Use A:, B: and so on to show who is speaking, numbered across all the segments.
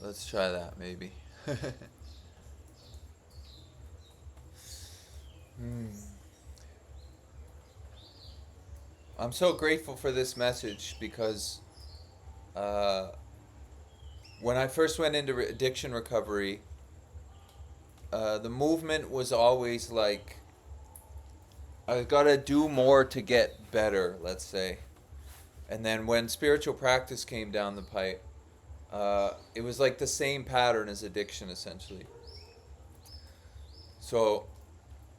A: Let's try that maybe. Hmm. I'm so grateful for this message because uh, when I first went into addiction recovery, the movement was always like, I've got to do more to get better, let's say. And then when spiritual practice came down the pipe, it was like the same pattern as addiction, essentially. So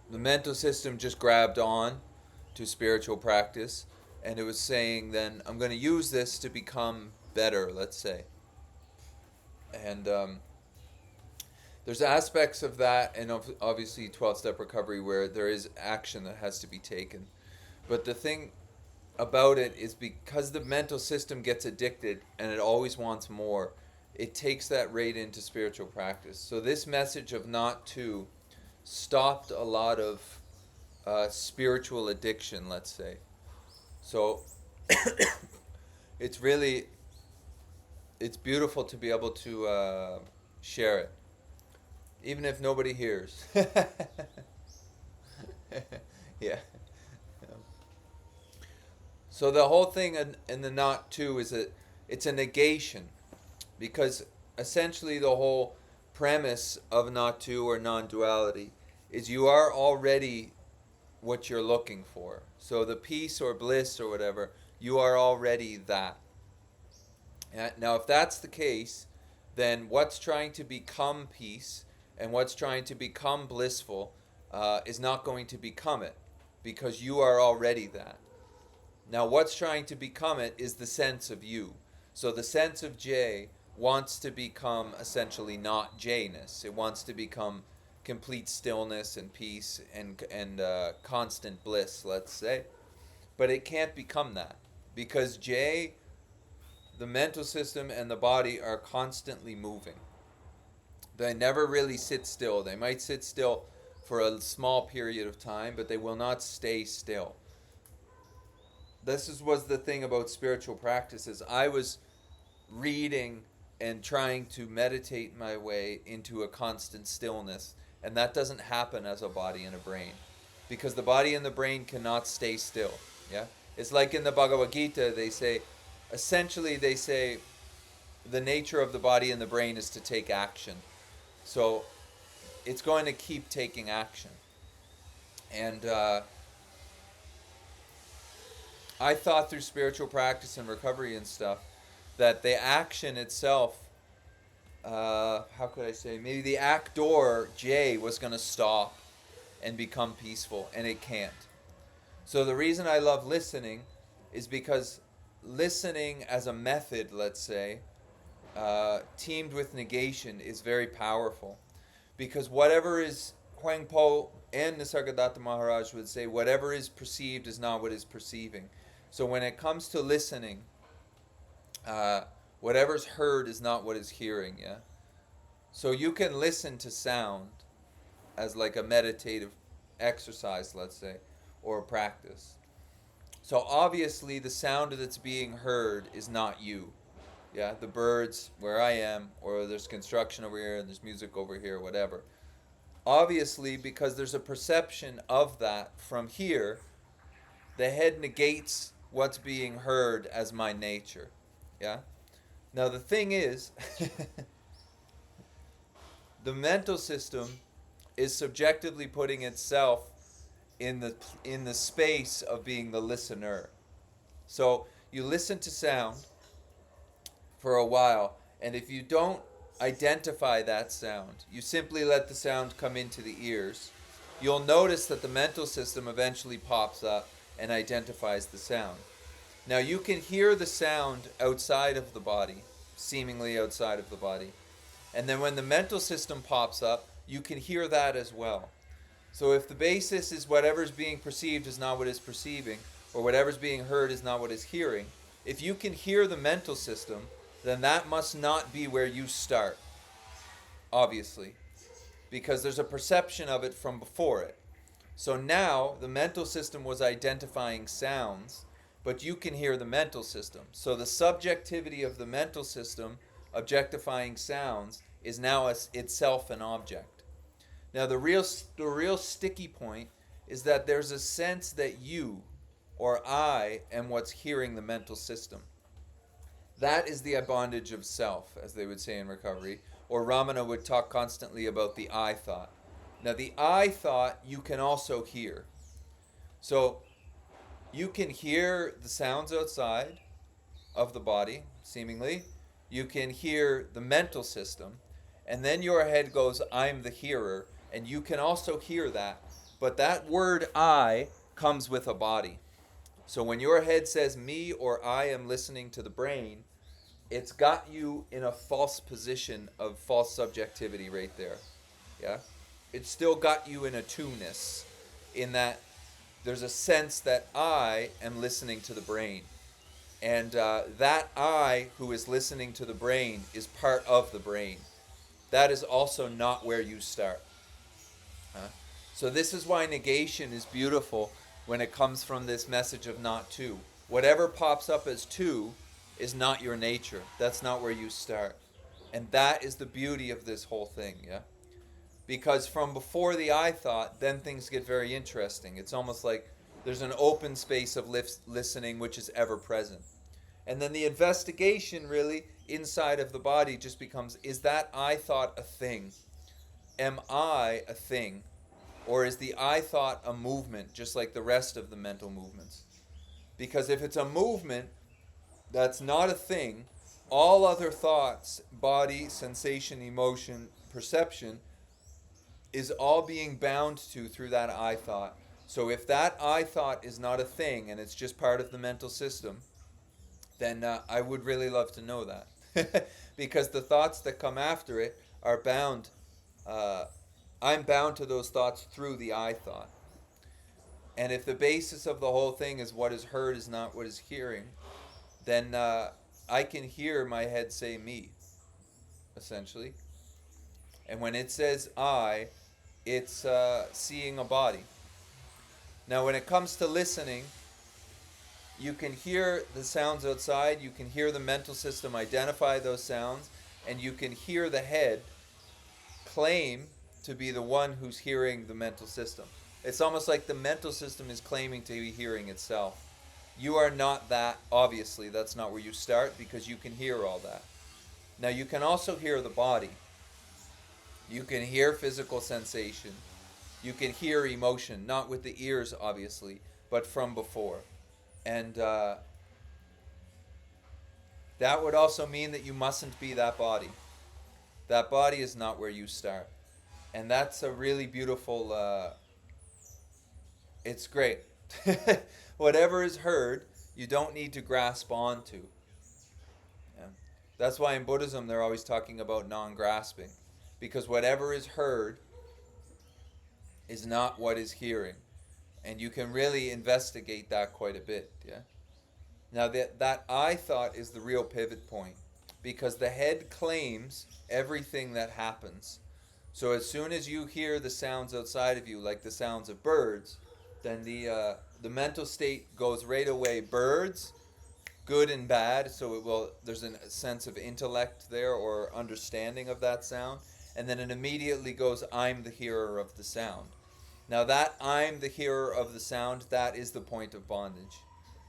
A: the mental system just grabbed on to spiritual practice, and it was saying, then I'm going to use this to become better, let's say. And there's aspects of that, and obviously 12 step recovery, where there is action that has to be taken. But the thing about it is, because the mental system gets addicted and it always wants more, it takes that right into spiritual practice. So this message of not to stopped a lot of spiritual addiction, let's say. So it's really, it's beautiful to be able to share it, even if nobody hears. Yeah. So the whole thing in the not to is that it's a negation, because essentially the whole premise of not to or non-duality is you are already what you're looking for. So the peace or bliss or whatever, you are already that. Now, if that's the case, then what's trying to become peace and what's trying to become blissful is not going to become it, because you are already that. Now, what's trying to become it is the sense of you. So the sense of J wants to become essentially not J-ness. It wants to become complete stillness and peace and constant bliss, let's say. But it can't become that, because J, the mental system and the body are constantly moving. They never really sit still. They might sit still for a small period of time, but they will not stay still. Was the thing about spiritual practices. I was reading and trying to meditate my way into a constant stillness, and that doesn't happen as a body and a brain, because the body and the brain cannot stay still. Yeah, it's like in the Bhagavad Gita, they say, essentially they say, the nature of the body and the brain is to take action. So it's going to keep taking action. And I thought through spiritual practice and recovery and stuff that the action itself, how could I say, maybe the actor J was going to stop and become peaceful, and it can't. So the reason I love listening is because listening as a method, let's say, teamed with negation, is very powerful. Because whatever is, Huang Po and Nisargadatta Maharaj would say, whatever is perceived is not what is perceiving. So when it comes to listening, whatever's heard is not what is hearing, yeah? So you can listen to sound as like a meditative exercise, let's say, or a practice. So obviously the sound that's being heard is not you. Yeah, the birds where I am, or there's construction over here and there's music over here, whatever. Obviously, because there's a perception of that from here, the head negates what's being heard as my nature. Yeah? Now the thing is, the mental system is subjectively putting itself in the space of being the listener. So you listen to sound for a while, and if you don't identify that sound, you simply let the sound come into the ears, you'll notice that the mental system eventually pops up and identifies the sound. Now you can hear the sound outside of the body, seemingly outside of the body. And then when the mental system pops up, you can hear that as well. So if the basis is whatever's being perceived is not what is perceiving, or whatever's being heard is not what is hearing, if you can hear the mental system, then that must not be where you start, obviously, because there's a perception of it from before it. So now the mental system was identifying sounds, but you can hear the mental system. So the subjectivity of the mental system objectifying sounds, is now itself an object. Now the real sticky point is that there's a sense that you or I am what's hearing the mental system. That is the bondage of self, as they would say in recovery. Or Ramana would talk constantly about the I thought. Now, the I thought you can also hear. So, you can hear the sounds outside of the body, seemingly. You can hear the mental system. And then your head goes, I'm the hearer. And you can also hear that. But that word I comes with a body. So when your head says me or I am listening to the brain, it's got you in a false position of false subjectivity right there. Yeah? It's still got you in a two-ness, in that there's a sense that I am listening to the brain. And that I who is listening to the brain is part of the brain. That is also not where you start. So this is why negation is beautiful when it comes from this message of not two. Whatever pops up as two is not your nature. That's not where you start. And that is the beauty of this whole thing, yeah? Because from before the I thought, then things get very interesting. It's almost like there's an open space of listening which is ever present. And then the investigation really inside of the body just becomes, is that I thought a thing? Am I a thing? Or is the I thought a movement, just like the rest of the mental movements? Because if it's a movement that's not a thing, all other thoughts, body, sensation, emotion, perception, is all being bound to through that I thought. So if that I thought is not a thing and it's just part of the mental system, then I would really love to know that. Because the thoughts that come after it are bound. I'm bound to those thoughts through the I thought. And if the basis of the whole thing is what is heard is not what is hearing, then I can hear my head say me, essentially. And when it says I, it's seeing a body. Now when it comes to listening, you can hear the sounds outside, you can hear the mental system identify those sounds, and you can hear the head claim to be the one who's hearing the mental system. It's almost like the mental system is claiming to be hearing itself. You are not that, obviously. That's not where you start, because you can hear all that. Now you can also hear the body. You can hear physical sensation. You can hear emotion, not with the ears, obviously, but from before. And that would also mean that you mustn't be that body. That body is not where you start. And that's a really beautiful, it's great. Whatever is heard, you don't need to grasp onto. Yeah. That's why in Buddhism they're always talking about non-grasping. Because whatever is heard is not what is hearing. And you can really investigate that quite a bit. Yeah. Now that I thought is the real pivot point. Because the head claims everything that happens. So as soon as you hear the sounds outside of you, like the sounds of birds, then the mental state goes right away. Birds, good and bad. So there's a sense of intellect there or understanding of that sound, and then it immediately goes, I'm the hearer of the sound. Now that I'm the hearer of the sound, that is the point of bondage.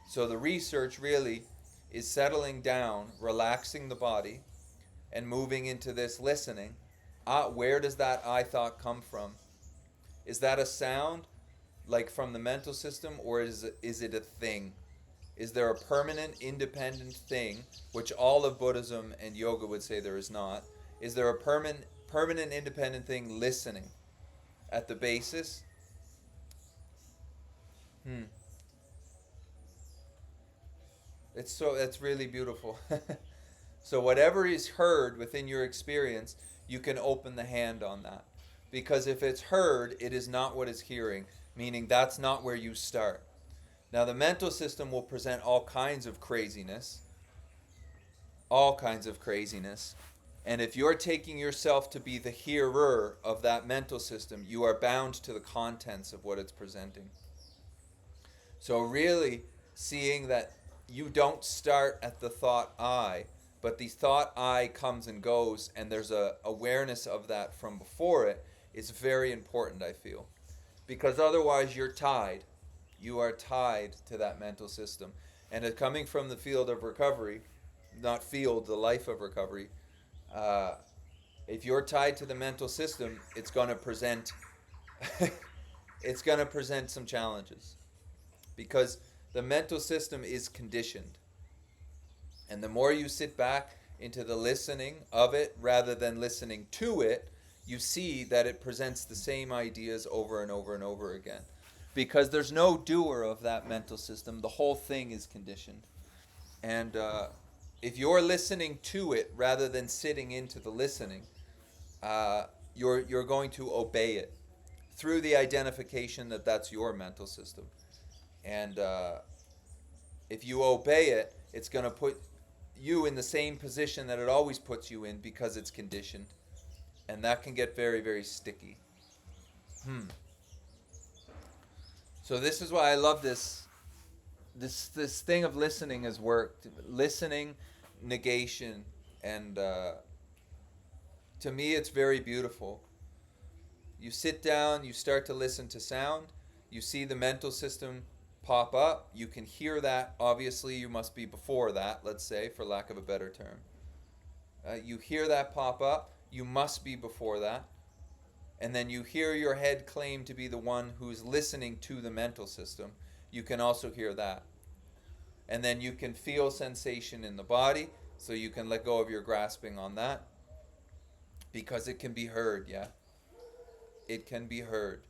A: So the research really is settling down, relaxing the body, and moving into this listening. Where does that I thought come from? Is that a sound, like from the mental system, or is it a thing? Is there a permanent, independent thing, which all of Buddhism and yoga would say there is not? Is there a permanent, independent thing listening at the basis? That's really beautiful. So whatever is heard within your experience, you can open the hand on that. Because if it's heard, it is not what is hearing, meaning that's not where you start. Now the mental system will present all kinds of craziness. And if you're taking yourself to be the hearer of that mental system, you are bound to the contents of what it's presenting. So really seeing that you don't start at the thought I, but the thought I comes and goes, and there's a awareness of that from before it is very important, I feel, because otherwise you're tied. You are tied to that mental system, and coming from the field of recovery, not field, the life of recovery. Uh, if you're tied to the mental system, it's going to present it's going to present some challenges because the mental system is conditioned. And the more you sit back into the listening of it rather than listening to it, you see that it presents the same ideas over and over and over again. Because there's no doer of that mental system, the whole thing is conditioned. And if you're listening to it rather than sitting into the listening, you're going to obey it through the identification that that's your mental system. And if you obey it, it's going to put you in the same position that it always puts you in because it's conditioned. And that can get very, very sticky. So this is why I love this thing of listening has worked. Listening, negation, and to me it's very beautiful. You sit down, you start to listen to sound, you see the mental system pop up, you can hear that. Obviously, you must be before that, let's say, for lack of a better term. You hear that pop up, you must be before that. And then you hear your head claim to be the one who's listening to the mental system. You can also hear that. And then you can feel sensation in the body, so you can let go of your grasping on that. Because it can be heard, yeah? It can be heard.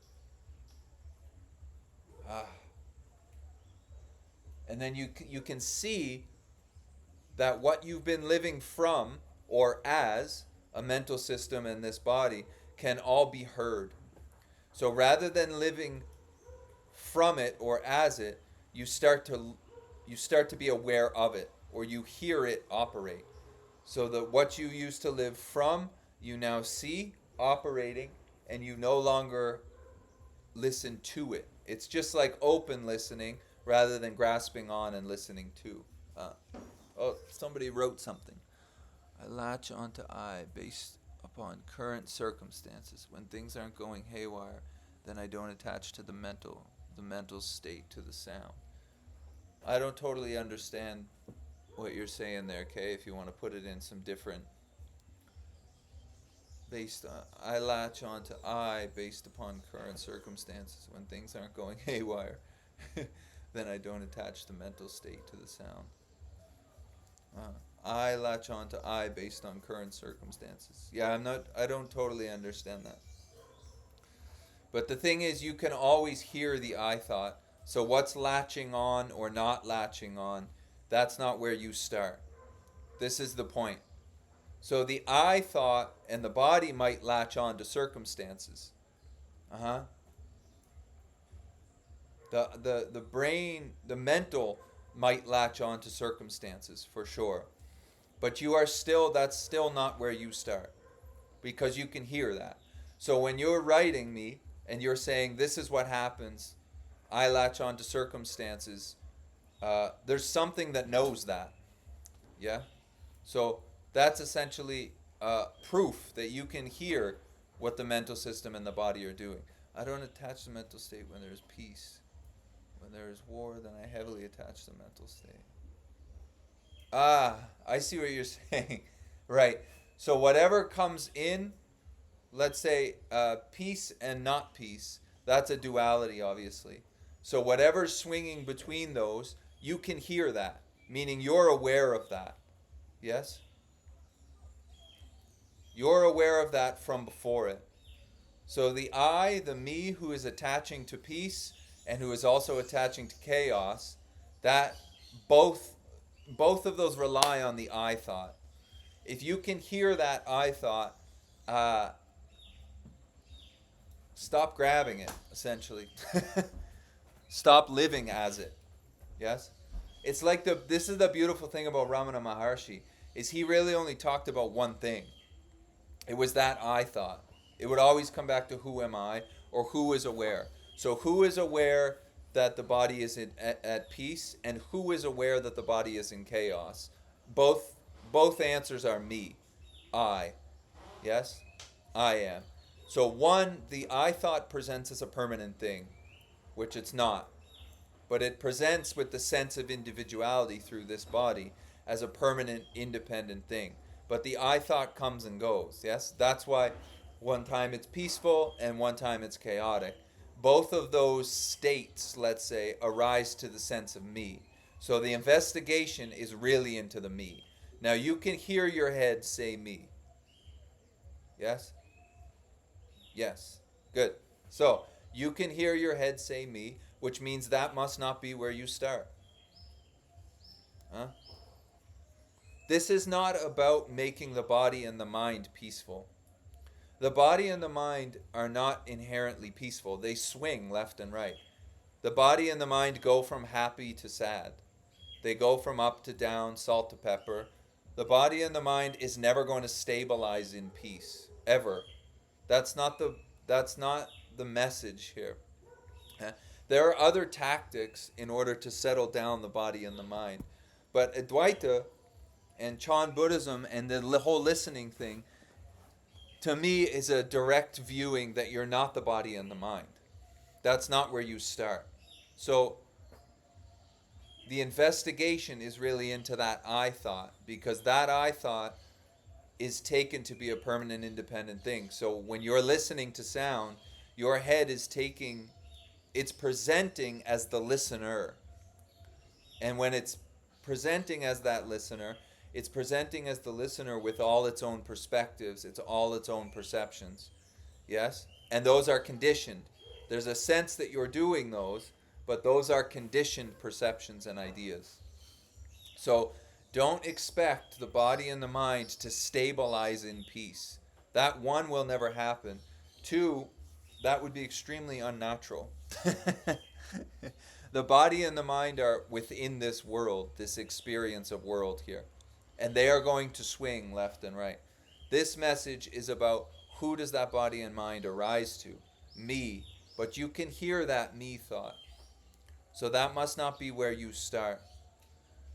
A: And then you can see that what you've been living from or as a mental system in this body can all be heard. So rather than living from it or as it, you start to be aware of it, or you hear it operate. So that what you used to live from, you now see operating, and you no longer listen to it. It's just like open listening rather than grasping on and listening to. Somebody wrote something. I latch onto I based upon current circumstances. When things aren't going haywire, then I don't attach to the mental state to the sound. I don't totally understand what you're saying there, Kay, if you want to put it in some different I latch onto I based upon current circumstances. When things aren't going haywire, then I don't attach the mental state to the sound. I latch onto I based on current circumstances. Yeah, I don't totally understand that. But the thing is, you can always hear the I thought. So what's latching on or not latching on, that's not where you start. This is the point. So the I thought and the body might latch on to circumstances. The brain, the mental might latch on to circumstances for sure. But that's still not where you start. Because you can hear that. So when you're writing me and you're saying this is what happens, I latch on to circumstances, there's something that knows that. Yeah? So that's essentially proof that you can hear what the mental system and the body are doing. I don't attach the mental state when there's peace. When there is war, then I heavily attach the mental state. I see what you're saying. Right. So whatever comes in, let's say peace and not peace, that's a duality, obviously. So whatever's swinging between those, you can hear that, meaning you're aware of that. Yes? You're aware of that from before it. So the I, the me, who is attaching to peace and who is also attaching to chaos, that both of those rely on the I thought. If you can hear that I thought, stop grabbing it, essentially. Stop living as it. Yes? It's like this is the beautiful thing about Ramana Maharshi, is he really only talked about one thing. It was that I thought. It would always come back to who am I, or who is aware. So who is aware that the body is at peace, and who is aware that the body is in chaos? Both both answers are me. I. Yes? I am. So one, the I thought presents as a permanent thing, which it's not. But it presents with the sense of individuality through this body as a permanent, independent thing. But the I thought comes and goes. Yes? That's why one time it's peaceful and one time it's chaotic. Both of those states, let's say, arise to the sense of me. So the investigation is really into the me. Now you can hear your head say me. Yes? Yes. Good. So you can hear your head say me, which means that must not be where you start. Huh? This is not about making the body and the mind peaceful. The body and the mind are not inherently peaceful. They swing left and right. The body and the mind go from happy to sad. They go from up to down, salt to pepper. The body and the mind is never going to stabilize in peace, ever. That's not the message here. There are other tactics in order to settle down the body and the mind. But Advaita and Chan Buddhism and the whole listening thing, to me, is a direct viewing that you're not the body and the mind. That's not where you start. So the investigation is really into that I thought, because that I thought is taken to be a permanent independent thing. So when you're listening to sound, your head is taking, it's presenting as the listener. And when it's presenting as that listener, it's presenting as the listener with all its own perspectives, it's all its own perceptions. Yes? And those are conditioned. There's a sense that you're doing those, but those are conditioned perceptions and ideas. So don't expect the body and the mind to stabilize in peace. That one will never happen. Two, that would be extremely unnatural. The body and the mind are within this world, this experience of world here. And they are going to swing left and right. This message is about who does that body and mind arise to? Me. But you can hear that me thought. So that must not be where you start.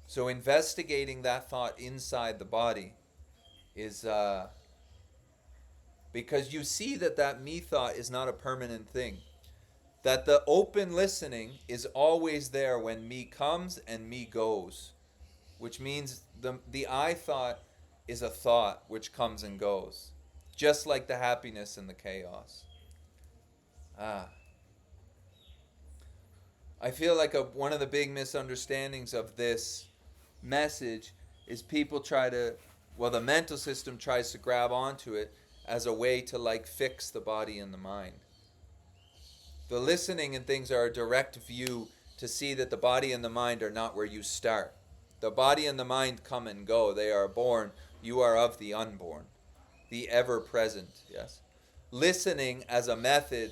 A: So investigating that thought inside the body is because you see that me thought is not a permanent thing. That the open listening is always there when me comes and me goes, which means the I thought is a thought which comes and goes, just like the happiness and the chaos. I feel like one of the big misunderstandings of this message is people the mental system tries to grab onto it as a way to like fix the body and the mind. The listening and things are a direct view to see that the body and the mind are not where you start. The body and the mind come and go. They are born. You are of the unborn. The ever-present, yes? Listening as a method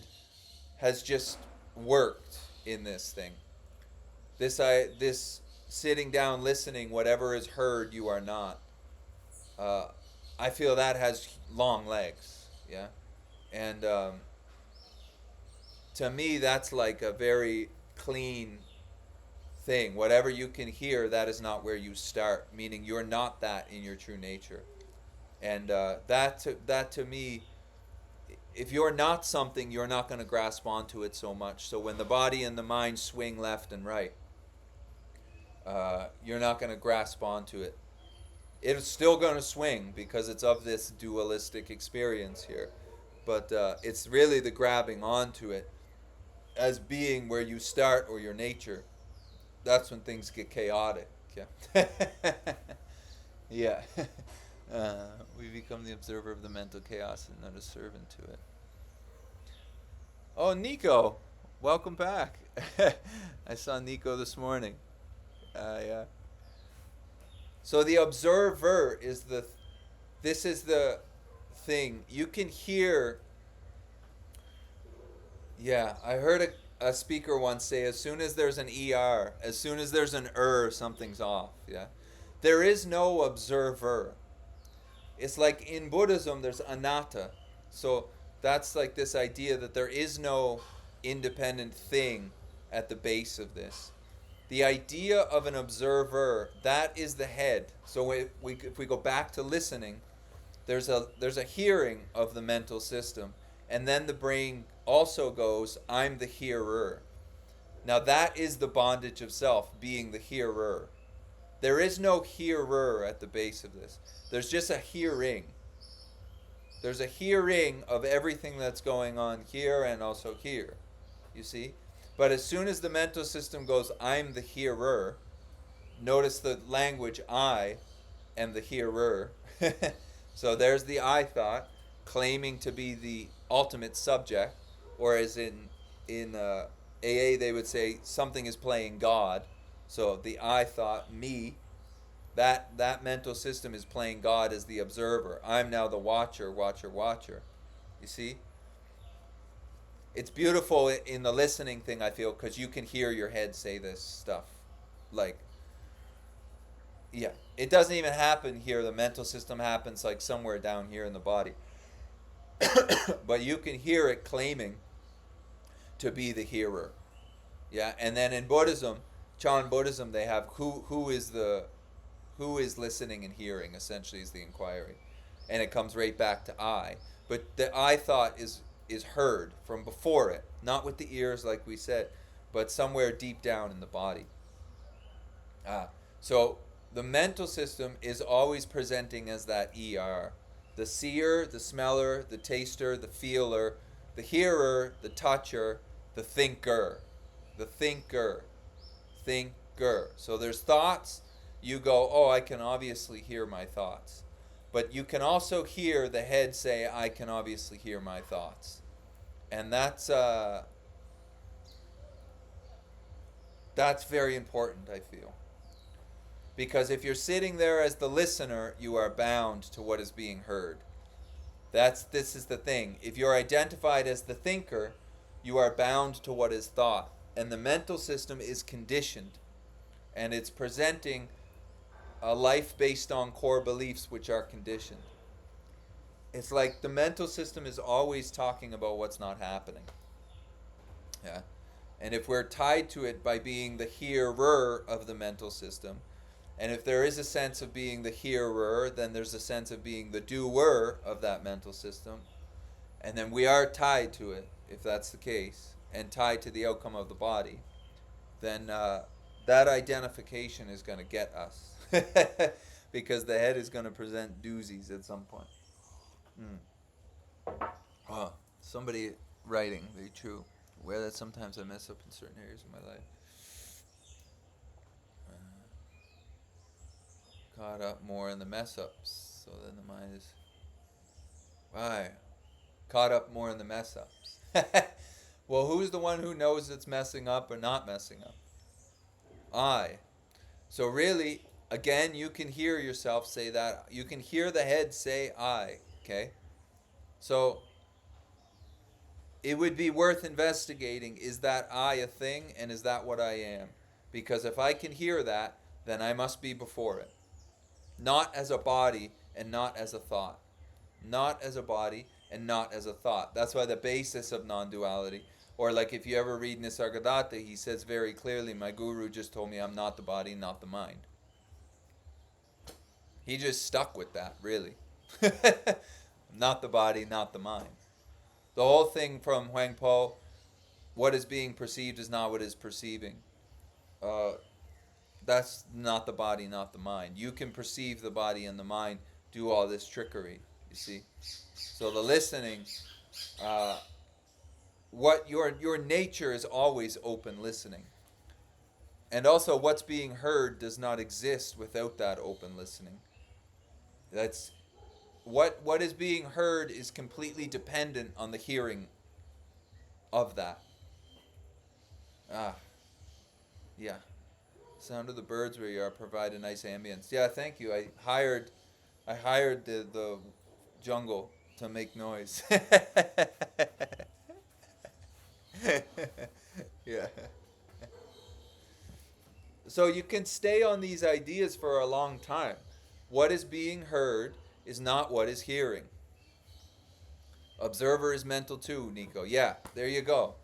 A: has just worked in this thing. This sitting down listening, whatever is heard, you are not. I feel that has long legs, yeah? And to me, that's like a very clean thing. Whatever you can hear, that is not where you start, meaning you're not that in your true nature. And that to me, if you're not something, you're not going to grasp onto it so much. So when the body and the mind swing left and right, you're not going to grasp onto it. It's still going to swing because it's of this dualistic experience here. But it's really the grabbing onto it as being where you start or your nature. That's when things get chaotic. Yeah. Yeah. We become the observer of the mental chaos and not a servant to it. Oh, Nico, welcome back. I saw Nico this morning. Yeah. So the observer is this is the thing. You can hear. Yeah, I heard a speaker once say, as soon as there's an ER, as soon as there's an something's off. Yeah. There is no observer. It's like in Buddhism, there's anatta. So that's like this idea that there is no independent thing at the base of this. The idea of an observer, that is the head. So if we go back to listening, there's a hearing of the mental system, and then the brain also goes, I'm the hearer. Now that is the bondage of self, being the hearer. There is no hearer at the base of this. There's just a hearing. There's a hearing of everything that's going on here and also here. You see? But as soon as the mental system goes, I'm the hearer, notice the language, I am the hearer. So there's the I thought claiming to be the ultimate subject, or as in AA they would say something is playing God. So the I thought, me, that mental system is playing God as the observer. I'm now the watcher, watcher, watcher. You see? It's beautiful in the listening thing, I feel, because you can hear your head say this stuff. Like, yeah, it doesn't even happen here. The mental system happens like somewhere down here in the body. But you can hear it claiming to be the hearer. Yeah, and then in Buddhism, Chan Buddhism, they have who is listening and hearing, essentially, is the inquiry. And it comes right back to I. But the I thought is heard from before it, not with the ears like we said, but somewhere deep down in the body. So the mental system is always presenting as that ER. The seer, the smeller, the taster, the feeler, the hearer, the toucher, the thinker. The thinker. Thinker. So there's thoughts. You go, oh, I can obviously hear my thoughts. But you can also hear the head say, I can obviously hear my thoughts. And that's very important, I feel. Because if you're sitting there as the listener, you are bound to what is being heard. This is the thing. If you're identified as the thinker, you are bound to what is thought. And the mental system is conditioned. And it's presenting a life based on core beliefs which are conditioned. It's like the mental system is always talking about what's not happening. Yeah. And if we're tied to it by being the hearer of the mental system, and if there is a sense of being the hearer, then there's a sense of being the doer of that mental system. And then we are tied to it, if that's the case, and tied to the outcome of the body, then that identification is going to get us. Because the head is going to present doozies at some point. Oh, somebody writing, very true. Where that sometimes I mess up in certain areas of my life. Caught up more in the mess ups, so then the mind is right. Caught up more in the mess ups. Well, who's the one who knows it's messing up or not messing up? I. So really, again, you can hear yourself say that. You can hear the head say I. Okay? So it would be worth investigating, is that I a thing, and is that what I am? Because if I can hear that, then I must be before it. Not as a body and not as a thought. Not as a body and not as a thought. That's why the basis of non-duality, or like if you ever read Nisargadatta, he says very clearly, my guru just told me I'm not the body, not the mind. He just stuck with that, really. Not the body, not the mind. The whole thing from Huang Po, what is being perceived is not what is perceiving. That's not the body, not the mind. You can perceive the body and the mind do all this trickery, you see. So the listening, what your nature is always open listening. And also what's being heard does not exist without that open listening. That's what is being heard is completely dependent on the hearing of that. Yeah. Sound of the birds where you are provide a nice ambience. Yeah, thank you. I hired the jungle to make noise. Yeah. So you can stay on these ideas for a long time. What is being heard is not what is hearing. Observer is mental too, Nico. Yeah, there you go.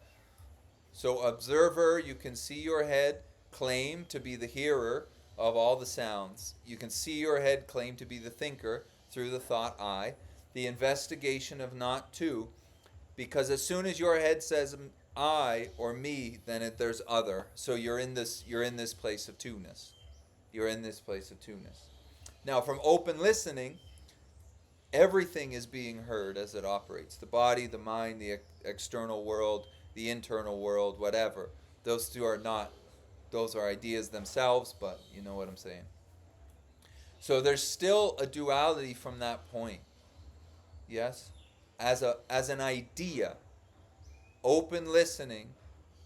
A: So observer, you can see your head claim to be the hearer of all the sounds. You can see your head claim to be the thinker through the thought I. The investigation of not two, because as soon as your head says I or me, then there's other. So you're in this place of two-ness. You're in this place of two-ness. Now, from open listening, everything is being heard as it operates. The body, the mind, the external world, the internal world, whatever. Those two are not, those are ideas themselves, but you know what I'm saying. So there's still a duality from that point. Yes? As an idea, open listening,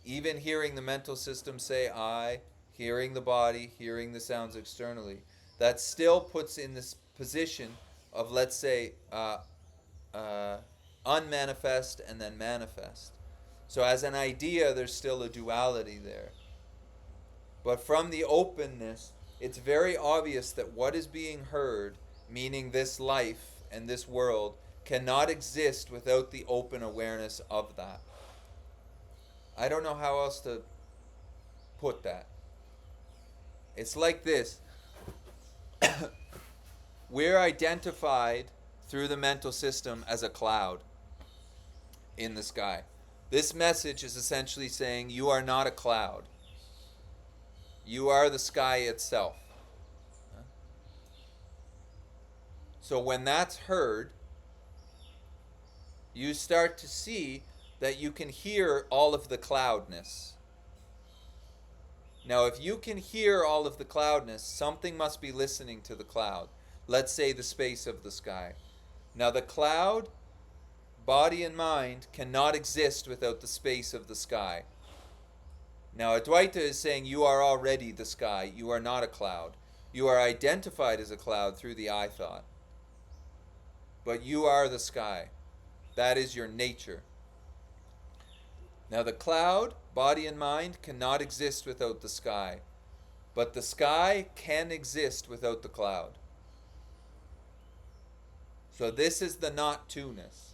A: even hearing the mental system say I, hearing the body, hearing the sounds externally, that still puts in this position of, let's say, unmanifest and then manifest. So as an idea, there's still a duality there. But from the openness, it's very obvious that what is being heard, meaning this life and this world, cannot exist without the open awareness of that. I don't know how else to put that. It's like this. We're identified through the mental system as a cloud in the sky. This message is essentially saying you are not a cloud. You are the sky itself. So when that's heard, you start to see that you can hear all of the cloudness. Now, if you can hear all of the cloudness, something must be listening to the cloud. Let's say the space of the sky. Now, the cloud, body and mind, cannot exist without the space of the sky. Now, Advaita is saying you are already the sky. You are not a cloud. You are identified as a cloud through the I thought. But you are the sky. That is your nature. Now, the cloud, body and mind, cannot exist without the sky. But the sky can exist without the cloud. So this is the not two-ness.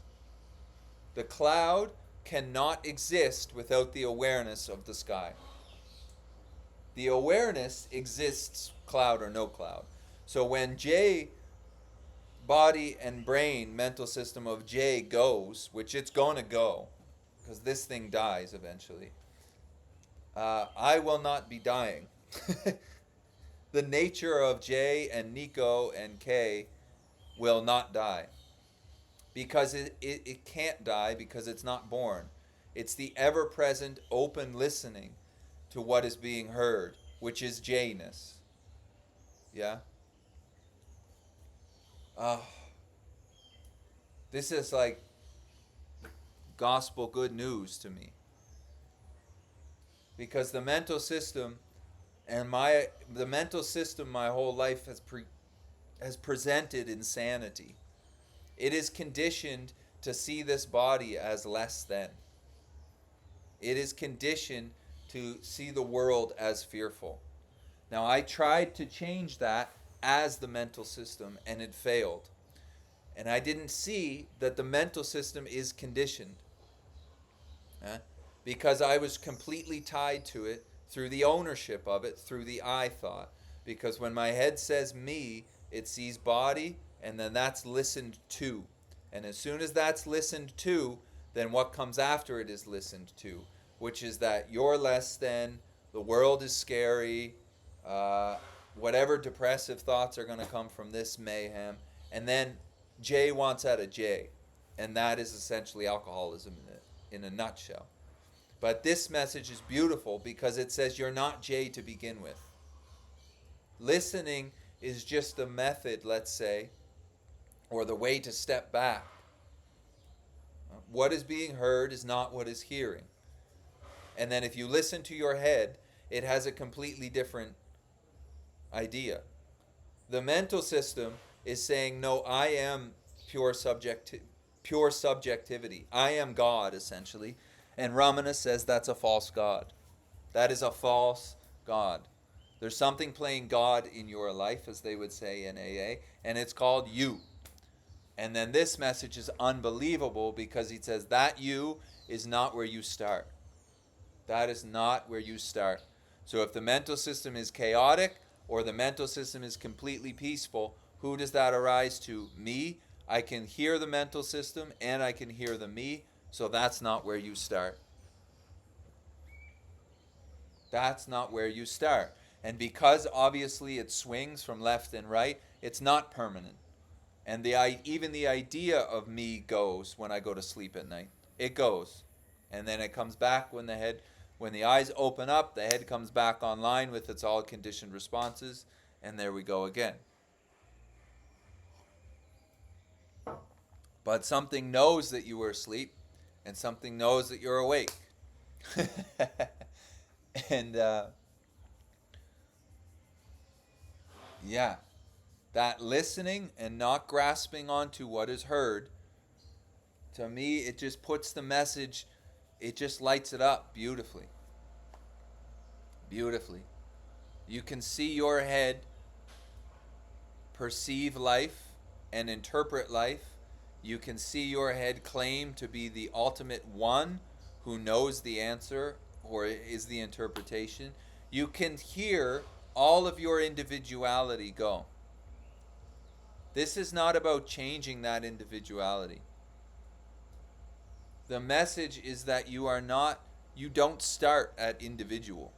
A: The cloud cannot exist without the awareness of the sky. The awareness exists, cloud or no cloud. So when J, body and brain, mental system of J goes, which it's going to go, because this thing dies eventually, I will not be dying. The nature of J and Nico and K will not die. Because it can't die because it's not born. It's the ever-present open listening to what is being heard, which is J-ness. Yeah? This is like gospel good news to me. Because the mental system my whole life has presented insanity. It is conditioned to see this body as less than. It is conditioned to see the world as fearful. Now, I tried to change that as the mental system, and it failed. And I didn't see that the mental system is conditioned. Because I was completely tied to it through the ownership of it, through the I thought. Because when my head says me, it sees body, and then that's listened to. And as soon as that's listened to, then what comes after it is listened to, which is that you're less than, the world is scary, whatever depressive thoughts are going to come from this mayhem. And then J wants out of J. And that is essentially alcoholism in a nutshell. But this message is beautiful because it says you're not J to begin with. Listening is just the method, let's say, or the way to step back. What is being heard is not what is hearing. And then if you listen to your head, it has a completely different idea. The mental system is saying, no, I am pure subjectivity. I am God, essentially. And Ramana says that's a false God. That is a false God. There's something playing God in your life, as they would say in AA, and it's called you. And then this message is unbelievable because he says that you is not where you start. That is not where you start. So if the mental system is chaotic or the mental system is completely peaceful, who does that arise to? Me. I can hear the mental system and I can hear the me. So that's not where you start. That's not where you start. And because obviously it swings from left and right, it's not permanent. And even the idea of me goes when I go to sleep at night. It goes. And then it comes back when the eyes open up, the head comes back online with its all conditioned responses, and there we go again. But something knows that you were asleep, and something knows that you're awake. and yeah, that listening and not grasping onto what is heard, to me, it just puts the message, it just lights it up beautifully. Beautifully. You can see your head perceive life and interpret life. You can see your head claim to be the ultimate one who knows the answer or is the interpretation. You can hear all of your individuality go. This is not about changing that individuality. The message is that you don't start at individual.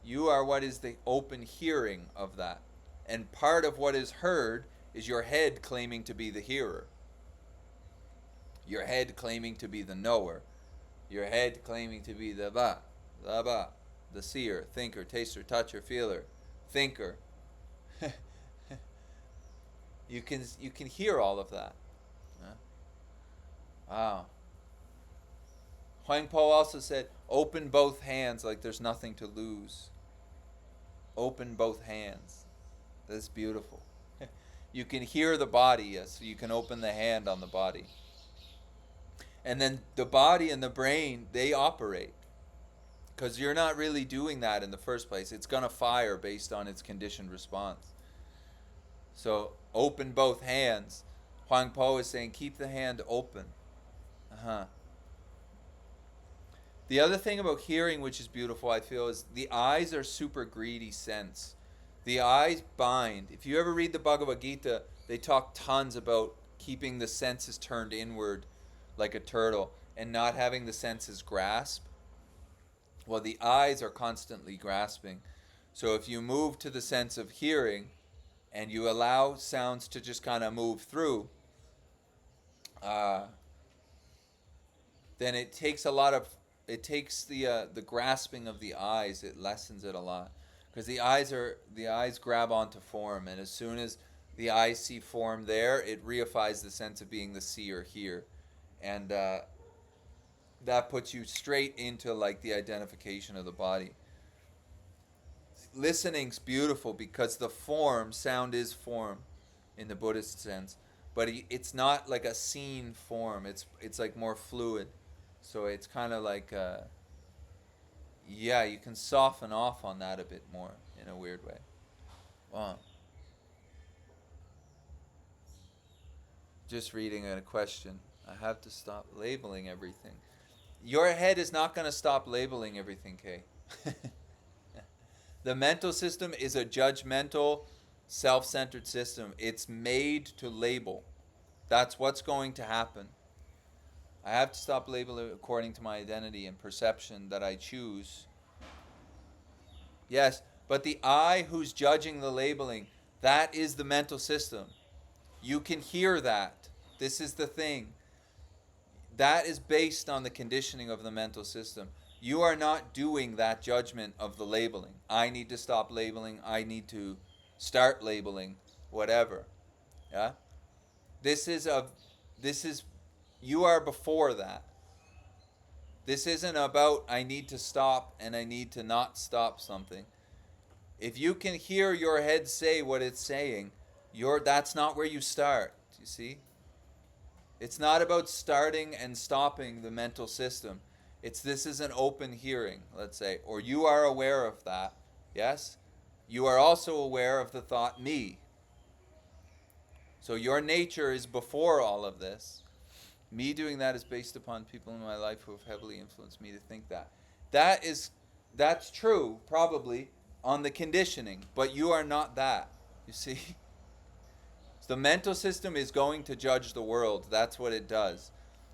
A: You are what is the open hearing of that. And part of what is heard is your head claiming to be the hearer. Your head claiming to be the knower. Your head claiming to be the the seer, thinker, taster, toucher, feeler, thinker. You can hear all of that. Wow. Huang Po also said, open both hands like there's nothing to lose. Open both hands. That's beautiful. You can hear the body, yes, so you can open the hand on the body. And then the body and the brain, they operate. Because you're not really doing that in the first place. It's going to fire based on its conditioned response. So open both hands. Huang Po is saying keep the hand open. The other thing about hearing, which is beautiful, I feel, is the eyes are super greedy sense. The eyes bind. If you ever read the Bhagavad Gita, they talk tons about keeping the senses turned inward like a turtle and not having the senses grasp. Well, the eyes are constantly grasping. So if you move to the sense of hearing and you allow sounds to just kind of move through, then it takes the grasping of the eyes. It lessens it a lot because the eyes grab onto form, and as soon as the eyes see form there, it reifies the sense of being the seer here, and that puts you straight into like the identification of the body. Listening's beautiful because the sound is form in the Buddhist sense, but it's not like a seen form. It's like more fluid. So it's kind of like, you can soften off on that a bit more in a weird way. Wow. Just reading a question. I have to stop labeling everything. Your head is not going to stop labeling everything, Kay. The mental system is a judgmental, self-centered system. It's made to label. That's what's going to happen. I have to stop labeling according to my identity and perception that I choose. Yes, but the I who's judging the labeling, that is the mental system. You can hear that. This is the thing. That is based on the conditioning of the mental system. You are not doing that judgment of the labeling. I need to stop labeling. I need to start labeling, whatever. Yeah? This is you are before that. This isn't about I need to stop and I need to not stop something. If you can hear your head say what it's saying, that's not where you start. You see? It's not about starting and stopping the mental system. This is an open hearing, let's say, or you are aware of that. Yes? You are also aware of the thought me. So your nature is before all of this. Me doing that is based upon people in my life who have heavily influenced me to think that. That is that's true probably on the conditioning, but you are not that. You see? The mental system is going to judge the world. That's what it does.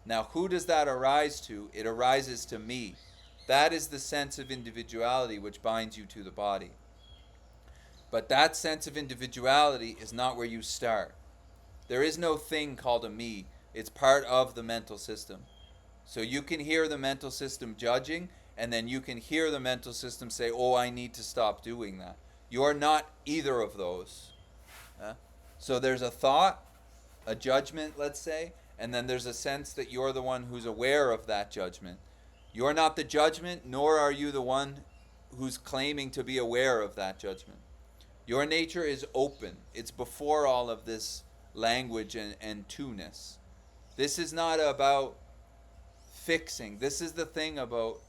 A: Now, who does that arise to? It arises to me. That is the sense of individuality which binds you to the body. But that sense of individuality is not where you start. There is no thing called a me. It's part of the mental system. So you can hear the mental system judging, and then you can hear the mental system say, oh, I need to stop doing that. You are not either of those. So there's a thought, a judgment, let's say, and then there's a sense that you're the one who's aware of that judgment. You're not the judgment, nor are you the one who's claiming to be aware of that judgment. Your nature is open. It's before all of this language and two-ness. This is not about fixing. This is the thing about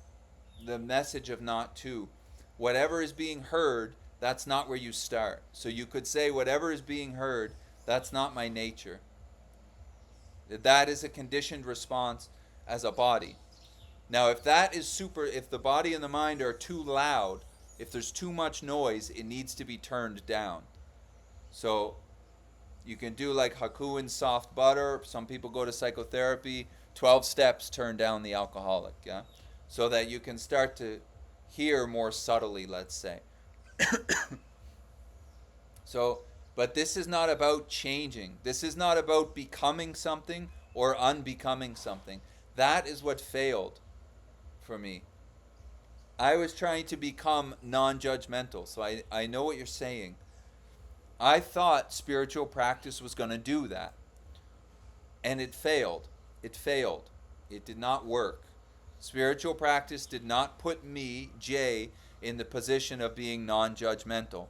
A: the message of not two. Whatever is being heard, that's not where you start. So you could say, whatever is being heard, that's not my nature. That is a conditioned response as a body. Now, if the body and the mind are too loud, if there's too much noise, it needs to be turned down. So you can do like Hakuin soft butter. Some people go to psychotherapy. 12 steps turn down the alcoholic, yeah? So that you can start to hear more subtly, let's say. So, but this is not about changing. This is not about becoming something or unbecoming something. That is what failed for me. I was trying to become non-judgmental, so I know what you're saying. I thought spiritual practice was going to do that. And it failed. It failed. It did not work. Spiritual practice did not put me, Jay, in the position of being non-judgmental.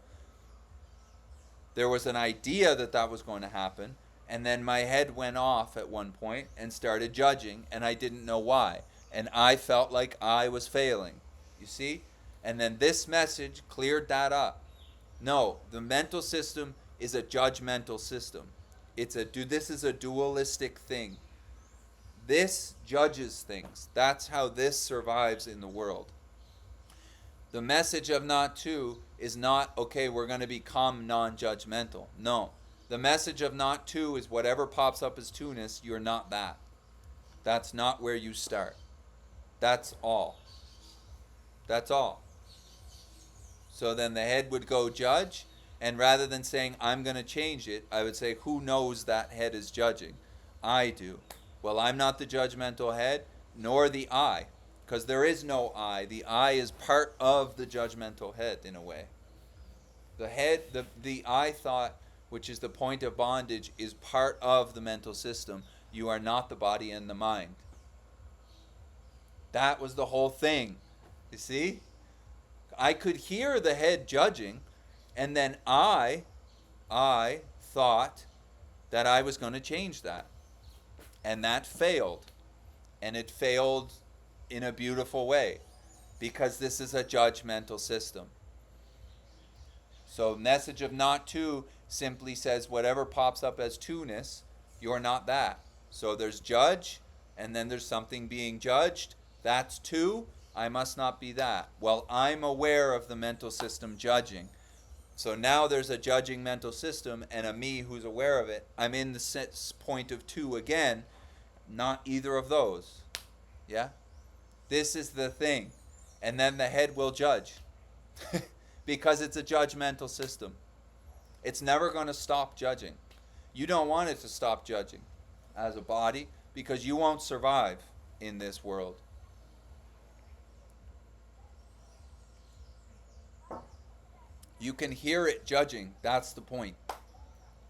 A: There was an idea that that was going to happen, and then my head went off at one point and started judging, and I didn't know why. And I felt like I was failing. You see? And then this message cleared that up. No, the mental system is a judgmental system. This is a dualistic thing. This judges things. That's how this survives in the world. The message of not two is not, okay, we're going to become non-judgmental. No. The message of not two is whatever pops up as two-ness, you're not that. That's not where you start. That's all. That's all. So then the head would go judge, and rather than saying, I'm going to change it, I would say, who knows that head is judging? I do. Well, I'm not the judgmental head, nor the I, because there is no I. The I is part of the judgmental head, in a way. The head, the I thought, which is the point of bondage, is part of the mental system. You are not the body and the mind. That was the whole thing. You see? I could hear the head judging, and then I thought that I was going to change that. And that failed. And it failed in a beautiful way, because this is a judgmental system. So message of not two simply says whatever pops up as two-ness, you're not that. So there's judge, and then there's something being judged. That's two. I must not be that. Well, I'm aware of the mental system judging. So now there's a judging mental system and a me who's aware of it. I'm in the point of two again, not either of those. Yeah? This is the thing. And then the head will judge. Because it's a judgmental system. It's never going to stop judging. You don't want it to stop judging as a body, because you won't survive in this world. You can hear it judging. That's the point.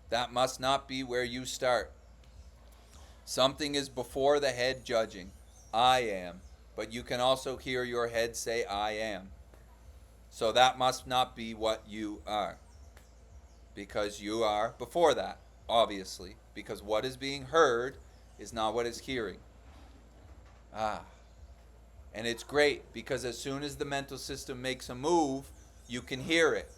A: That must not be where you start. Something is before the head judging. I am. But you can also hear your head say, I am. So that must not be what you are. Because you are before that, obviously. Because what is being heard is not what is hearing. And it's great, because as soon as the mental system makes a move, you can hear it.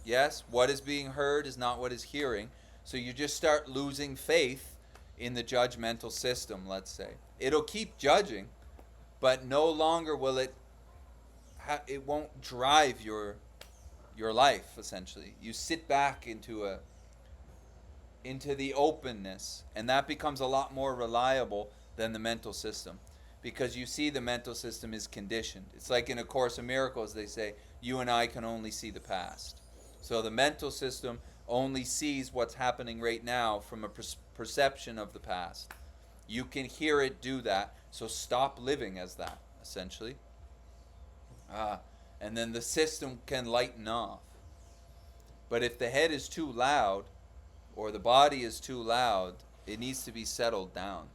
A: Yes, what is being heard is not what is hearing. So you just start losing faith in the judgmental system, let's say. It'll keep judging, but no longer will it it won't drive your life. Essentially, you sit back into the openness, and that becomes a lot more reliable than the mental system, because you see the mental system is conditioned. It's like in A Course in Miracles, they say you and I can only see the past. So the mental system only sees what's happening right now from a perception of the past. You can hear it do that, so stop living as that, essentially. And then the system can lighten off. But if the head is too loud, or the body is too loud, it needs to be settled down.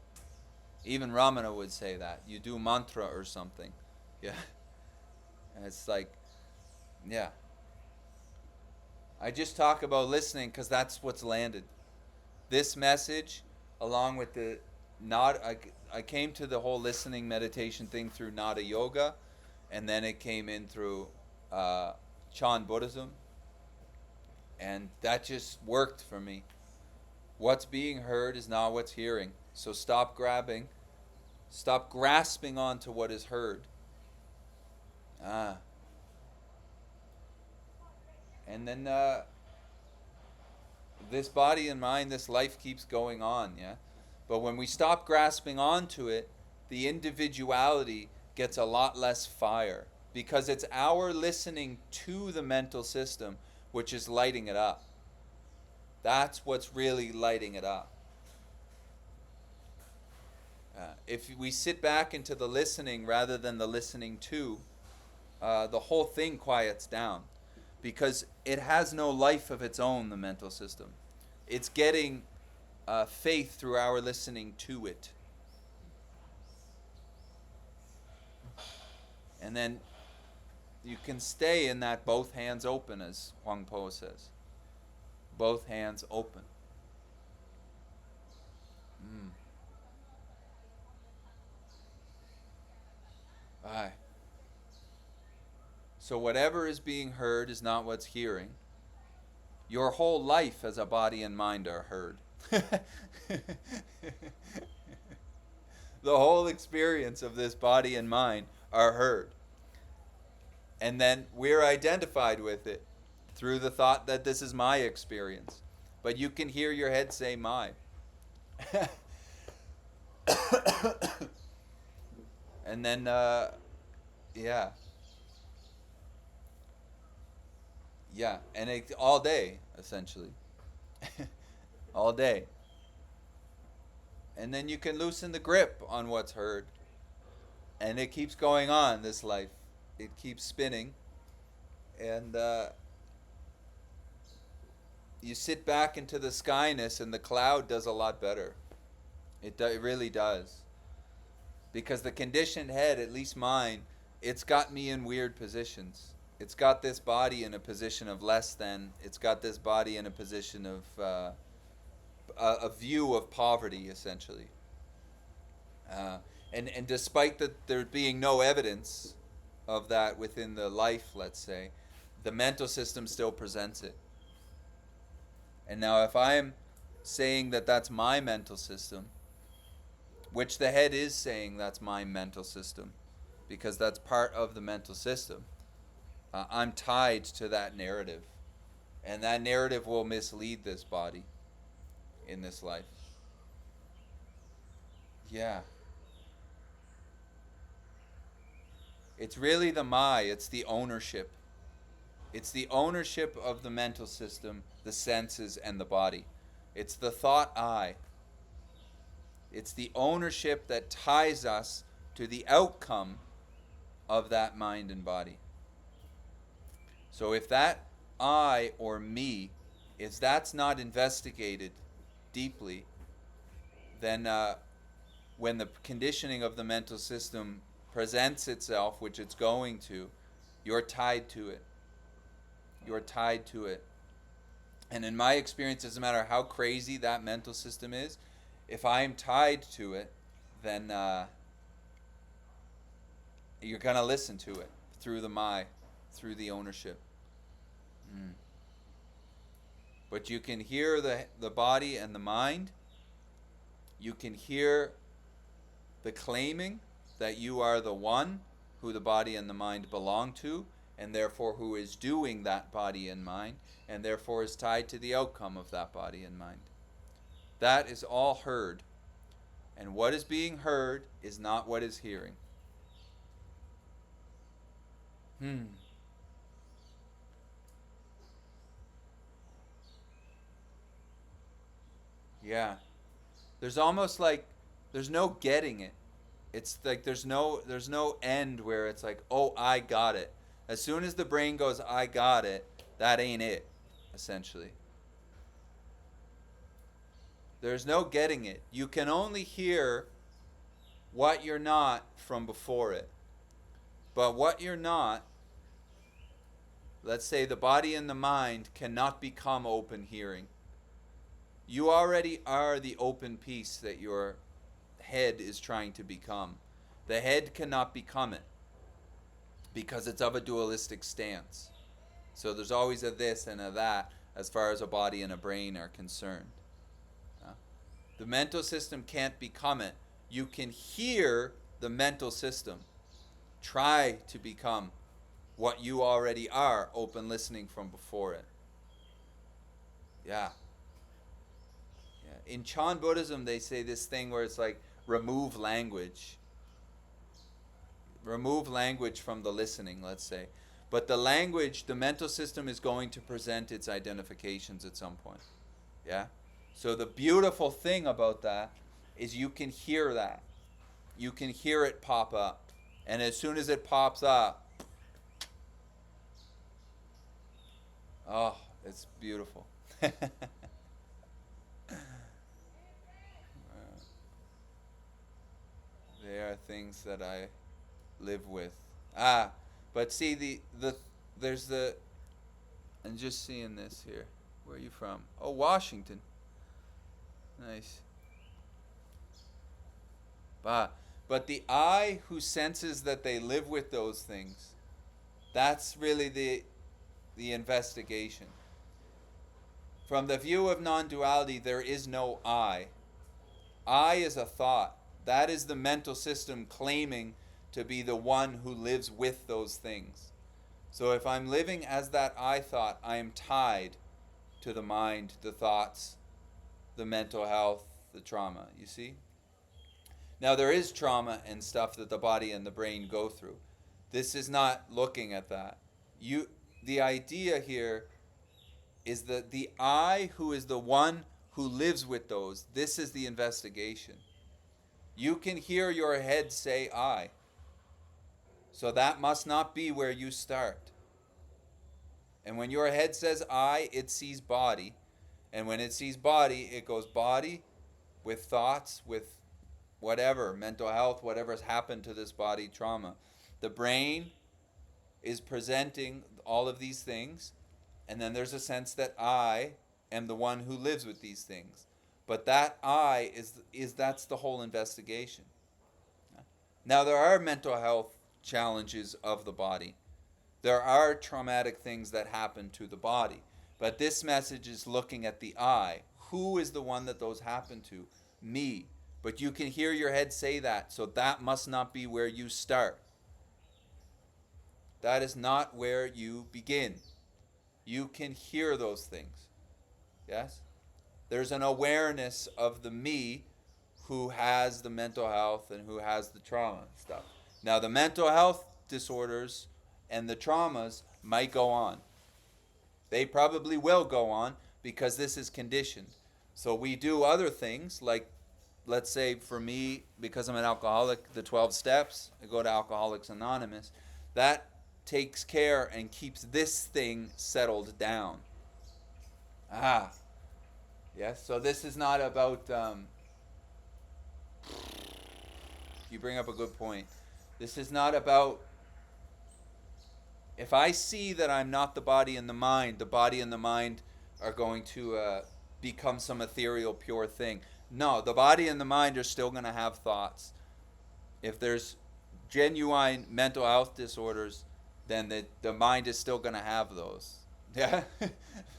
A: Even Ramana would say that. You do mantra or something. Yeah. And it's like, yeah. I just talk about listening because that's what's landed. This message, along with the I came to the whole listening meditation thing through Nada Yoga, and then it came in through Chan Buddhism, and that just worked for me. What's being heard is not what's hearing. So stop grasping onto what is heard. And then this body and mind, this life keeps going on, yeah? But when we stop grasping onto it, the individuality gets a lot less fire, because it's our listening to the mental system which is lighting it up. That's what's really lighting it up. If we sit back into the listening rather than the listening to, the whole thing quiets down, because it has no life of its own, the mental system. It's getting faith through our listening to it. And then you can stay in that both hands open, as Huang Po says. Both hands open. Aye. So whatever is being heard is not what's hearing. Your whole life as a body and mind are heard. The whole experience of this body and mind are heard. And then we're identified with it through the thought that this is my experience. But you can hear your head say my. And then, yeah. Yeah, and it, all day, essentially. All day. And then you can loosen the grip on what's heard. And it keeps going on, this life. It keeps spinning. And you sit back into the skyness, and the cloud does a lot better. It really does. Because the conditioned head, at least mine, it's got me in weird positions. It's got this body in a position of less than. It's got this body in a position of a view of poverty, essentially. And despite there being no evidence of that within the life, let's say, the mental system still presents it. And now if I'm saying that that's my mental system, which the head is saying that's my mental system, because that's part of the mental system, I'm tied to that narrative. And that narrative will mislead this body in this life. Yeah. It's really the my, it's the ownership. It's the ownership of the mental system, the senses, and the body. It's the thought I. It's the ownership that ties us to the outcome of that mind and body. So if that I or me, if that's not investigated deeply, then when the conditioning of the mental system presents itself, which it's going to, you're tied to it. You're tied to it. And in my experience, it doesn't matter how crazy that mental system is, if I am tied to it, then you're going to listen to it through the my, through the ownership. But you can hear the body and the mind. You can hear the claiming that you are the one who the body and the mind belong to, and therefore who is doing that body and mind, and therefore is tied to the outcome of that body and mind. That is all heard. And what is being heard is not what is hearing. Yeah. There's almost like there's no getting it. It's like there's no end where it's like, oh, I got it. As soon as the brain goes, I got it, that ain't it, essentially. There's no getting it. You can only hear what you're not from before it. But what you're not, let's say the body and the mind, cannot become open hearing. You already are the open piece that your head is trying to become. The head cannot become it because it's of a dualistic stance. So there's always a this and a that as far as a body and a brain are concerned. The mental system can't become it. You can hear the mental system try to become what you already are, open listening from before it. Yeah. In Chan Buddhism, they say this thing where it's like remove language. Remove language from the listening, let's say. But the language, the mental system is going to present its identifications at some point. Yeah? So the beautiful thing about that is you can hear that. You can hear it pop up. And as soon as it pops up, oh, it's beautiful. They are things that I live with. But see there's the I'm just seeing this here. Where are you from? Oh, Washington. Nice. But the I who senses that they live with those things, that's really the investigation. From the view of non-duality, there is no I. I is a thought. That is the mental system claiming to be the one who lives with those things. So if I'm living as that I thought, I am tied to the mind, the thoughts, the mental health, the trauma, you see? Now there is trauma and stuff that the body and the brain go through. This is not looking at that. The idea here is that the I who is the one who lives with those, this is the investigation. You can hear your head say I. So that must not be where you start. And when your head says I, it sees body. And when it sees body, it goes body with thoughts, with whatever, mental health, whatever's happened to this body, trauma. The brain is presenting all of these things. And then there's a sense that I am the one who lives with these things. But that I that's the whole investigation. Now there are mental health challenges of the body. There are traumatic things that happen to the body. But this message is looking at the I. Who is the one that those happen to? Me. But you can hear your head say that, so that must not be where you start. That is not where you begin. You can hear those things. Yes? There's an awareness of the me who has the mental health and who has the trauma stuff. Now, the mental health disorders and the traumas might go on. They probably will go on because this is conditioned. So we do other things like, let's say for me, because I'm an alcoholic, the 12 steps, I go to Alcoholics Anonymous. That takes care and keeps this thing settled down. Yes, so this is not about, you bring up a good point. This is not about, if I see that I'm not the body and the mind are going to become some ethereal, pure thing. No, the body and the mind are still going to have thoughts. If there's genuine mental health disorders, then the mind is still going to have those. Yeah,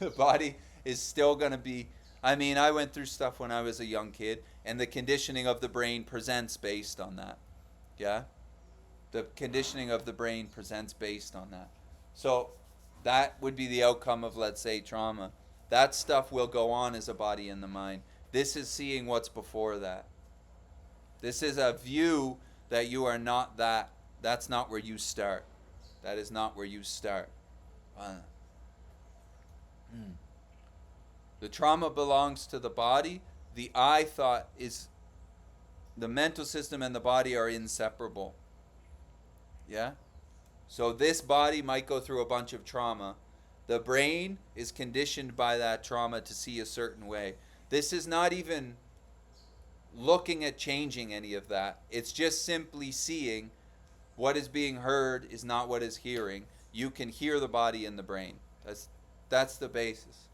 A: the body is still going to be. I mean, I went through stuff when I was a young kid, and the conditioning of the brain presents based on that. Yeah? The conditioning of the brain presents based on that. So that would be the outcome of, let's say, trauma. That stuff will go on as a body and the mind. This is seeing what's before that. This is a view that you are not that. That's not where you start. That is not where you start. The trauma belongs to the body. The I thought is the mental system and the body are inseparable. Yeah? So this body might go through a bunch of trauma. The brain is conditioned by that trauma to see a certain way. This is not even looking at changing any of that. It's just simply seeing what is being heard is not what is hearing. You can hear the body and the brain. That's the basis.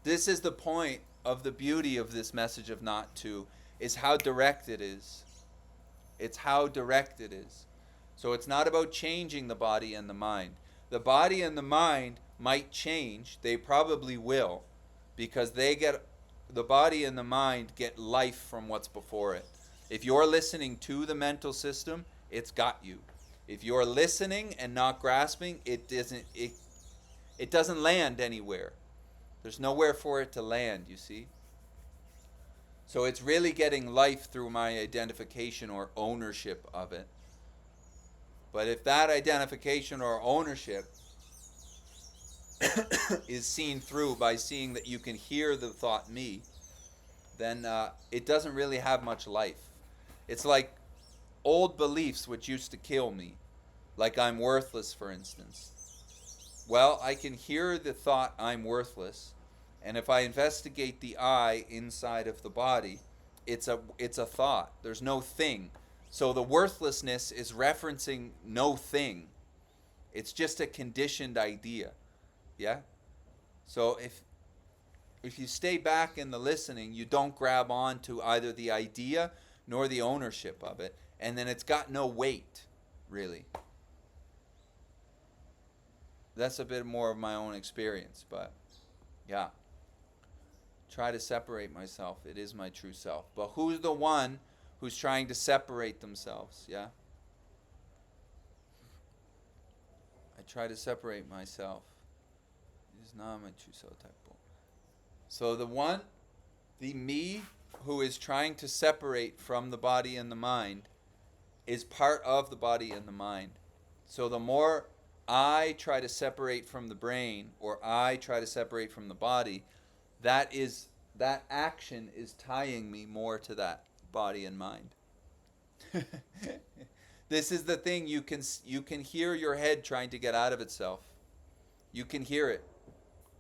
A: This is the point of the beauty of this message of not to, is how direct it is. It's how direct it is. So it's not about changing the body and the mind. The body and the mind might change. They probably will, because the body and the mind get life from what's before it. If you're listening to the mental system, it's got you. If you're listening and not grasping, it doesn't land anywhere. There's nowhere for it to land, you see? So it's really getting life through my identification or ownership of it. But if that identification or ownership is seen through by seeing that you can hear the thought me, then it doesn't really have much life. It's like old beliefs which used to kill me, like I'm worthless, for instance. Well, I can hear the thought I'm worthless, and if I investigate the I inside of the body, it's a thought. There's no thing. So the worthlessness is referencing no thing. It's just a conditioned idea. Yeah? So if you stay back in the listening, you don't grab on to either the idea nor the ownership of it, and then it's got no weight, really. That's a bit more of my own experience, but yeah. Try to separate myself. It is my true self. But who's the one who's trying to separate themselves? Yeah? I try to separate myself. It is not my true self type. So the me who is trying to separate from the body and the mind is part of the body and the mind. So the more I try to separate from the brain, or I try to separate from the body, that action is tying me more to that body and mind. This is the thing, you can hear your head trying to get out of itself. You can hear it.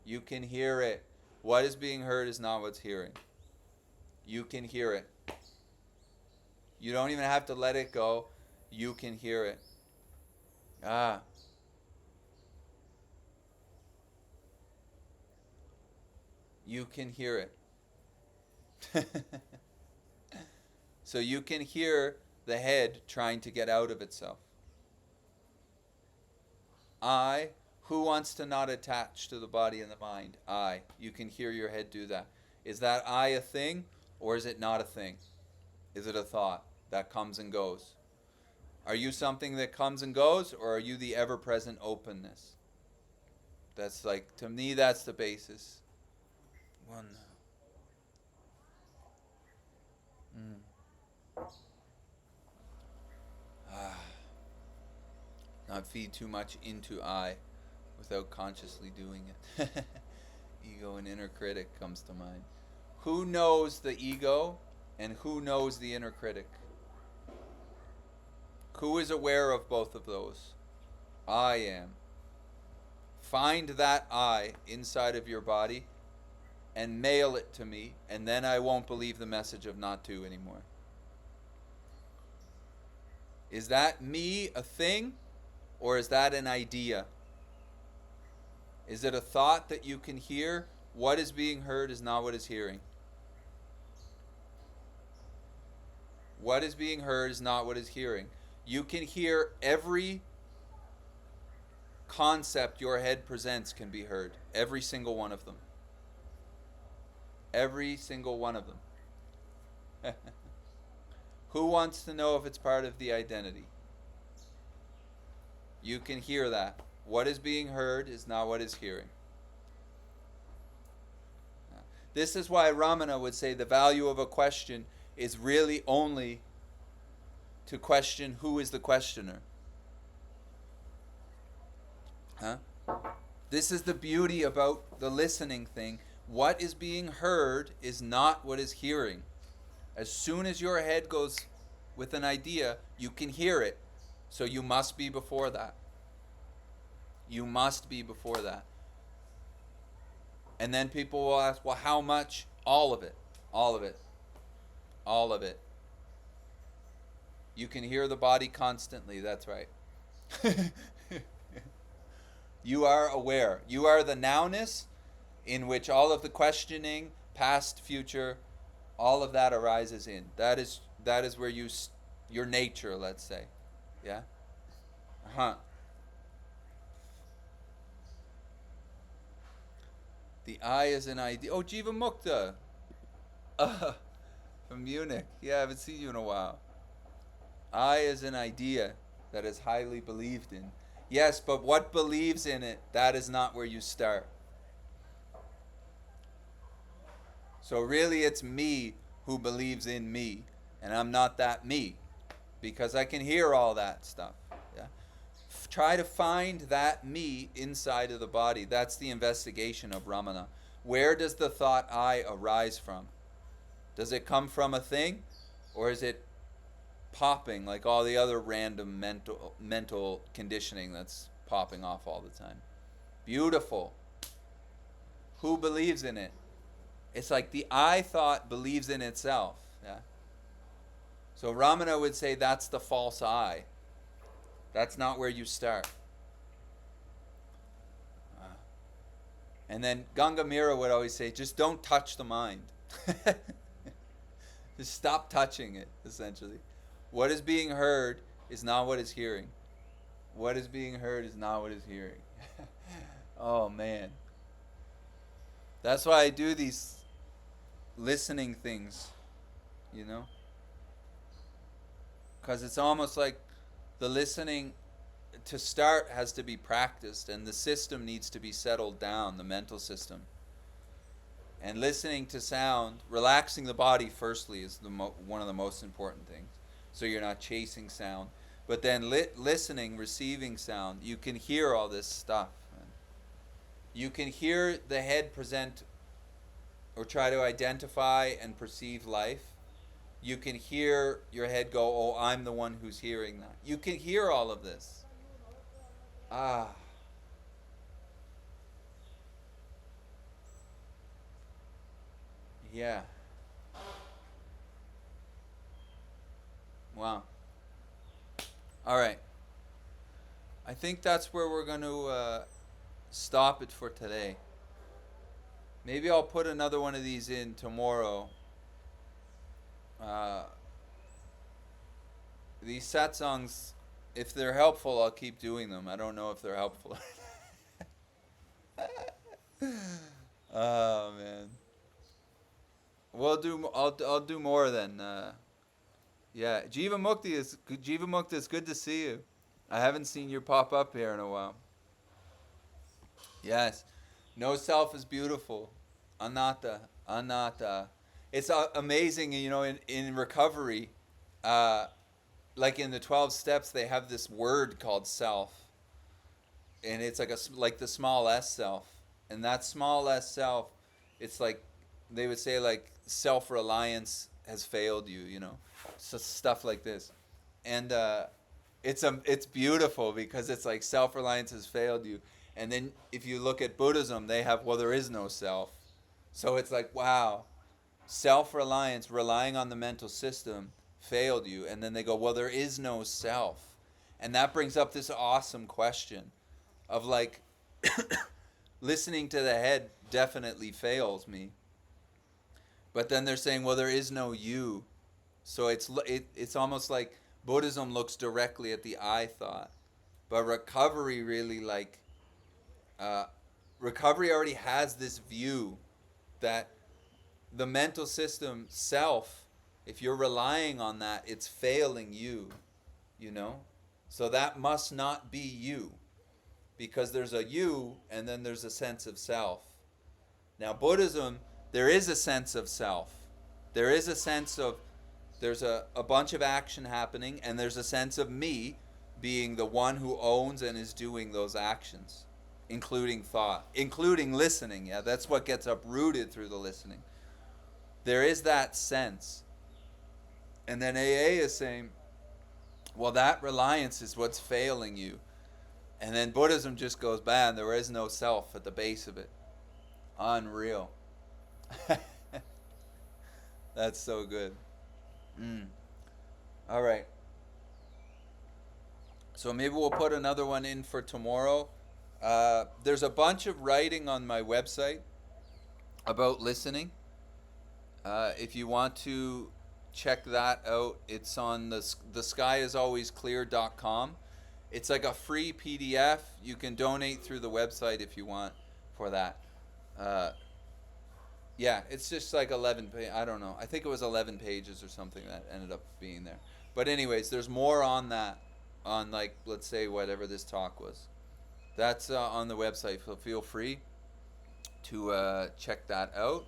A: You can hear it. What is being heard is not what's hearing. You can hear it. You don't even have to let it go. You can hear it. You can hear it. So you can hear the head trying to get out of itself. Who wants to not attach to the body and the mind? You can hear your head do that. Is that I a thing, or is it not a thing? Is it a thought that comes and goes? Are you something that comes and goes, or are you the ever-present openness? That's like, to me, that's the basis. One. Not feed too much into I without consciously doing it. Ego and inner critic comes to mind. Who knows the ego and who knows the inner critic? Who is aware of both of those? I am. Find that I inside of your body and mail it to me, and then I won't believe the message of not to anymore. Is that me a thing, or is that an idea? Is it a thought that you can hear? What is being heard is not what is hearing. What is being heard is not what is hearing. You can hear every concept your head presents can be heard. Every single one of them. Every single one of them. Who wants to know if it's part of the identity? You can hear that. What is being heard is not what is hearing. This is why Ramana would say the value of a question is really only to question who is the questioner. Huh? This is the beauty about the listening thing. What is being heard is not what is hearing. As soon as your head goes with an idea, you can hear it. So you must be before that. You must be before that. And then people will ask, well, how much? All of it. All of it. All of it. You can hear the body constantly. That's right. You are aware. You are the nowness in which all of the questioning, past, future, all of that arises in. That is where your nature, let's say. Yeah? Uh-huh. The I is an idea. Oh, Jiva Mukta. From Munich. Yeah, I haven't seen you in a while. I is an idea that is highly believed in. Yes, but what believes in it, that is not where you start. So really it's me who believes in me, and I'm not that me, because I can hear all that stuff. Yeah? Try to find that me inside of the body. That's the investigation of Ramana. Where does the thought I arise from? Does it come from a thing, or is it popping like all the other random mental conditioning that's popping off all the time? Beautiful. Who believes in it? It's like the I thought believes in itself. Yeah. So Ramana would say that's the false I. That's not where you start. And then Ganga Mira would always say, just don't touch the mind. Just stop touching it, essentially. What is being heard is not what is hearing. What is being heard is not what is hearing. Oh, man. That's why I do these listening things, you know? Because it's almost like the listening to start has to be practiced, and the system needs to be settled down, the mental system. And listening to sound, relaxing the body firstly is one of the most important things. So you're not chasing sound. But then listening, receiving sound, you can hear all this stuff. You can hear the head present or try to identify and perceive life. You can hear your head go, oh, I'm the one who's hearing that. You can hear all of this. Ah. Yeah. Wow. All right. I think that's where we're going to stop it for today. Maybe I'll put another one of these in tomorrow. These satsangs, if they're helpful, I'll keep doing them. I don't know if they're helpful. Oh man. I'll do more then. Yeah, Jiva Mukti is good to see you. I haven't seen you pop up here in a while. Yes, no self is beautiful. Anatta. It's amazing, you know. In recovery, like in the 12 steps, they have this word called self, and it's like the small s self, and that small s self, it's like they would say like self-reliance has failed you, you know, so stuff like this, and it's beautiful because it's like self-reliance has failed you, and then if you look at Buddhism, they have, well, there is no self, so it's like, wow, self-reliance, relying on the mental system, failed you, and then they go, well, there is no self, and that brings up this awesome question of like listening to the head definitely fails me, but then they're saying, well, there is no you. So it's almost like Buddhism looks directly at the I thought, but recovery really recovery already has this view that the mental system self, if you're relying on that, it's failing you, you know. So that must not be you, because there's a you and then there's a sense of self. Now, Buddhism, there is a sense of self. There is a sense of, there's a bunch of action happening, and there's a sense of me being the one who owns and is doing those actions, including thought, including listening. Yeah, that's what gets uprooted through the listening. There is that sense. And then AA is saying, well, that reliance is what's failing you. And then Buddhism just goes, man, there is no self at the base of it. Unreal. That's so good. All right. So maybe we'll put another one in for tomorrow. There's a bunch of writing on my website about listening. If you want to check that out, it's on theskyisalwaysclear.com. It's like a free PDF. You can donate through the website if you want for that. Yeah, it's just like 11 I don't know. I think it was 11 pages or something that ended up being there. But anyways, there's more on that, on like, let's say whatever this talk was. That's on the website, so feel free to check that out.